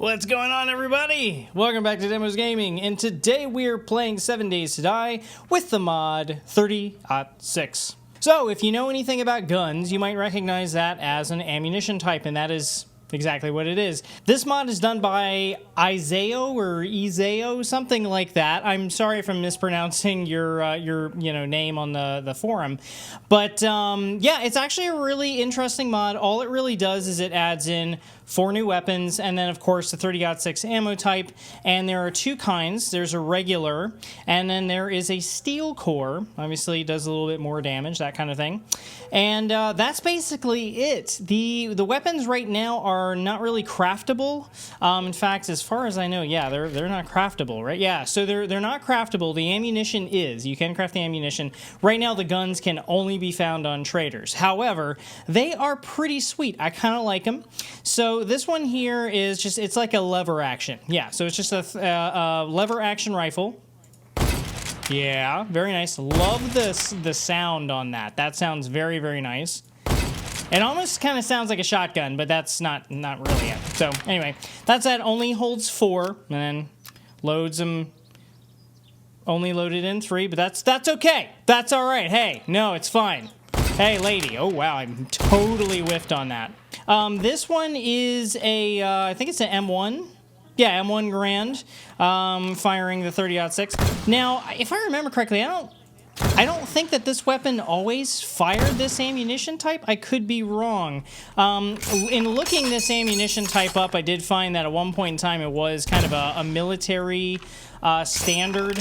What's going on, everybody? Welcome back to Demos Gaming, and today we're playing 7 Days to Die with the mod 30-06. So, if you know anything about guns, you might recognize that as an ammunition type, and that is exactly what it is. This mod is done by Izeo, something like that. I'm sorry if I'm mispronouncing your name on the forum, but yeah, it's actually a really interesting mod. All it really does is it adds in 4 new weapons, and then of course the 30-06 ammo type, and there are 2 kinds. There's a regular, and then there is a Steelcore. Obviously it does a little bit more damage, that kind of thing. And that's basically it. The weapons right now are not really craftable. In fact, as far as I know, yeah, they're not craftable, right? Yeah, so they're not craftable. The ammunition is. You can craft the ammunition. Right now the guns can only be found on traders. However, they are pretty sweet. I kind of like them. So this one here is just, it's like a lever action. Yeah, so it's just a lever action rifle. Yeah, very nice. Love the sound on that. That sounds very, very nice. It almost kind of sounds like a shotgun, but that's not really it. So anyway, that's that. Only holds 4, and then loads them. Only loaded in 3, but that's okay. That's all right. Hey, no, it's fine. Hey, lady. Oh wow, I totally whiffed on that. This one is a, I think it's an M1. Yeah, M1 Garand, firing the 30-06. Now, if I remember correctly, I don't think that this weapon always fired this ammunition type. I could be wrong. In looking this ammunition type up, I did find that at one point in time it was kind of a military standard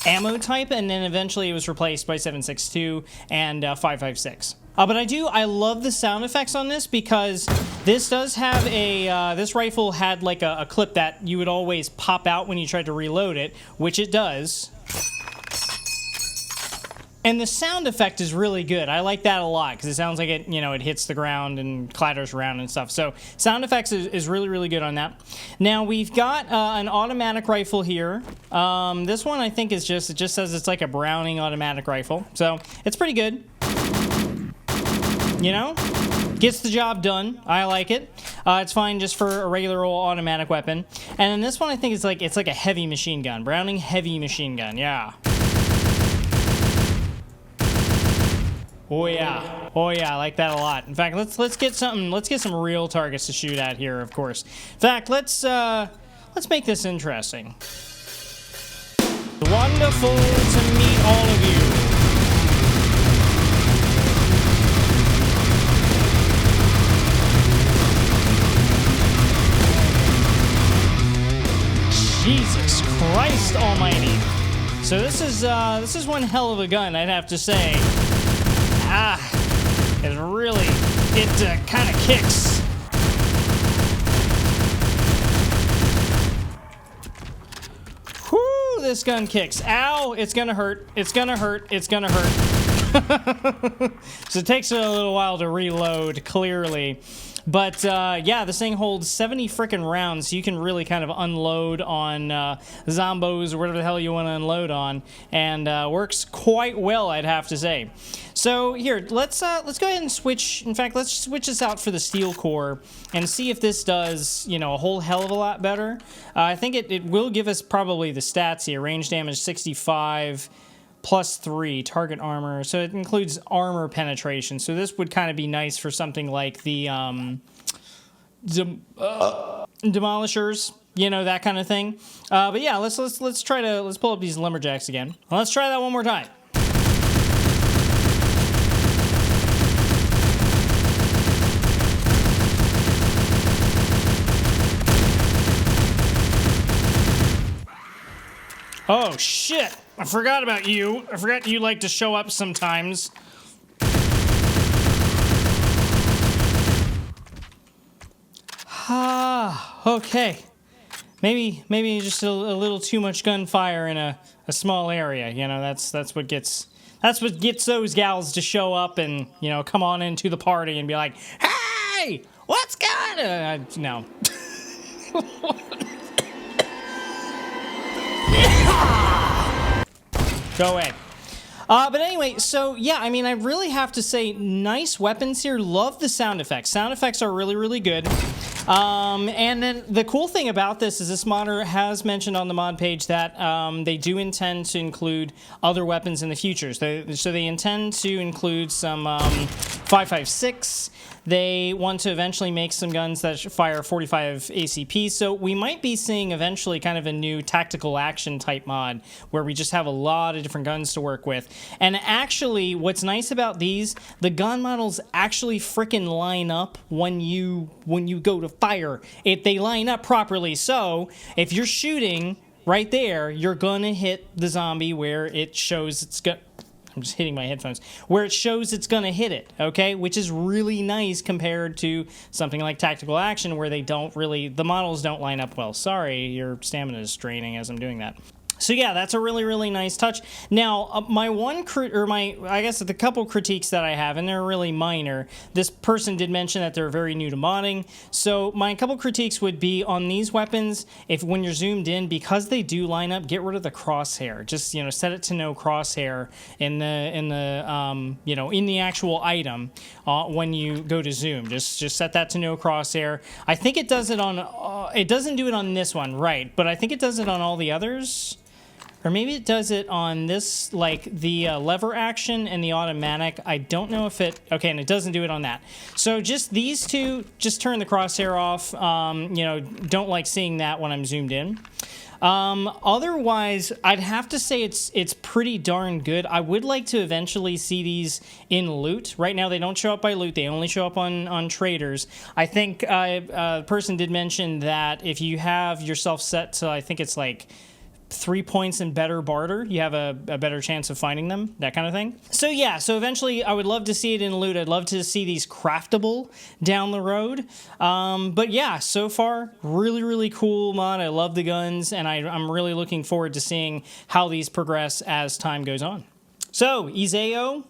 ammo type, and then eventually it was replaced by 7.62 and 5.56. But I love the sound effects on this, because this does have a, this rifle had like a clip that you would always pop out when you tried to reload it, which it does. And the sound effect is really good. I like that a lot, because it sounds like it, it hits the ground and clatters around and stuff. So sound effects is really, really good on that. Now we've got an automatic rifle here. This one I think is it just says it's like a Browning automatic rifle. So it's pretty good. Gets the job done. I like it. It's fine just for a regular old automatic weapon. And then this one I think is it's like a heavy machine gun. Browning heavy machine gun. Yeah. Oh yeah. Oh yeah, I like that a lot. In fact, let's get some real targets to shoot at here, of course. In fact, let's make this interesting. Wonderful to meet all of you. Jesus Christ Almighty! So this is one hell of a gun, I'd have to say. It kind of kicks. Whoo! This gun kicks. Ow! It's gonna hurt. It's gonna hurt. It's gonna hurt. So it takes a little while to reload, clearly. But, yeah, this thing holds 70 frickin' rounds, so you can really kind of unload on zombos or whatever the hell you want to unload on, and works quite well, I'd have to say. So, here, let's go ahead and switch. In fact, let's switch this out for the Steelcore and see if this does, a whole hell of a lot better. I think it will give us probably the stats here. Range damage 65... +3 target armor, so it includes armor penetration. So this would kind of be nice for something like the demolishers, that kind of thing. But yeah, let's pull up these lumberjacks again. Let's try that one more time. Oh shit! I forgot about you. I forgot you like to show up sometimes. Okay. Maybe just a little too much gunfire in a small area. That's what gets those gals to show up and come on into the party and be like, "Hey, what's going on?" No. Go away. But anyway, so yeah, I mean, I really have to say, nice weapons here. Love the sound effects. Sound effects are really, really good. And then the cool thing about this is this modder has mentioned on the mod page that they do intend to include other weapons in the future. So they intend to include some 5.56. They want to eventually make some guns that fire 45 ACP. So we might be seeing eventually kind of a new tactical action type mod where we just have a lot of different guns to work with. And actually, what's nice about these, the gun models actually frickin' line up when you go to fire. They line up properly. So if you're shooting right there, you're gonna hit the zombie where it shows it's got. I'm just hitting my headphones, where it shows it's going to hit it, okay? Which is really nice compared to something like tactical action where they don't really, the models don't line up well. Sorry, your stamina is draining as I'm doing that. So yeah, that's a really, really nice touch. Now, I guess the couple critiques that I have, and they're really minor, this person did mention that they're very new to modding. So my couple critiques would be on these weapons, when you're zoomed in, because they do line up, get rid of the crosshair. Just, set it to no crosshair in the actual item when you go to zoom. Just set that to no crosshair. I think it does it on, it doesn't do it on this one, right? But I think it does it on all the others. Or maybe it does it on this, like the lever action and the automatic. I don't know if it... Okay, and it doesn't do it on that. So just these two, just turn the crosshair off. Don't like seeing that when I'm zoomed in. Otherwise, I'd have to say it's pretty darn good. I would like to eventually see these in loot. Right now, they don't show up by loot. They only show up on traders. I think a person did mention that if you have yourself set to, I think it's like 3 points and better barter, you have a better chance of finding them, that kind of thing. So yeah, so eventually I would love to see it in loot. I'd love to see these craftable down the road. But yeah, so far, really, really cool mod. I love the guns, and I'm really looking forward to seeing how these progress as time goes on. So, Isao,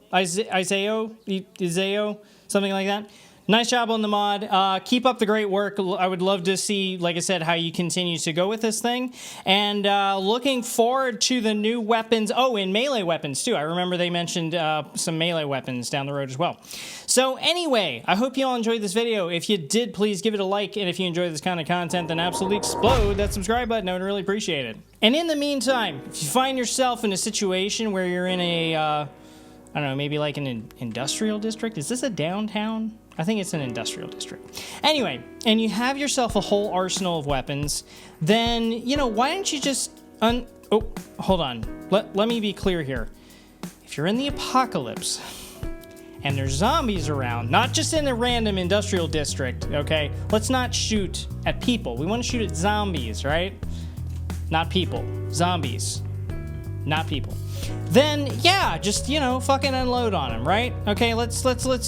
something like that. Nice job on the mod. Keep up the great work. I would love to see, like I said, how you continue to go with this thing. And looking forward to the new weapons. Oh, and melee weapons, too. I remember they mentioned some melee weapons down the road as well. So anyway, I hope you all enjoyed this video. If you did, please give it a like. And if you enjoy this kind of content, then absolutely explode that subscribe button. I would really appreciate it. And in the meantime, if you find yourself in a situation where you're in a, I don't know, maybe like an industrial district. Is this a downtown? I think it's an industrial district. Anyway, and you have yourself a whole arsenal of weapons, then, why don't you just... Oh, hold on. Let me be clear here. If you're in the apocalypse, and there's zombies around, not just in a random industrial district, okay? Let's not shoot at people. We want to shoot at zombies, right? Not people. Zombies. Not people. Then yeah, just fucking unload on them, right? Okay, let's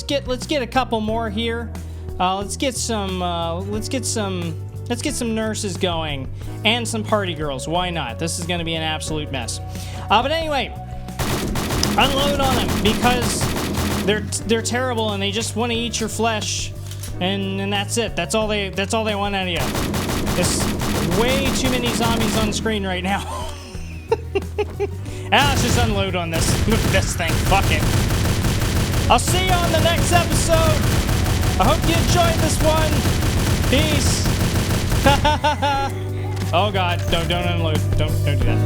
get a couple more here. Let's get some nurses going and some party girls. Why not? This is gonna be an absolute mess. But anyway, unload on them because they're terrible and they just want to eat your flesh, and that's it. That's all they want out of you. There's way too many zombies on screen right now. Let's just unload on this thing. Fuck it. I'll see you on the next episode. I hope you enjoyed this one. Peace. Oh God, don't unload. Don't do that.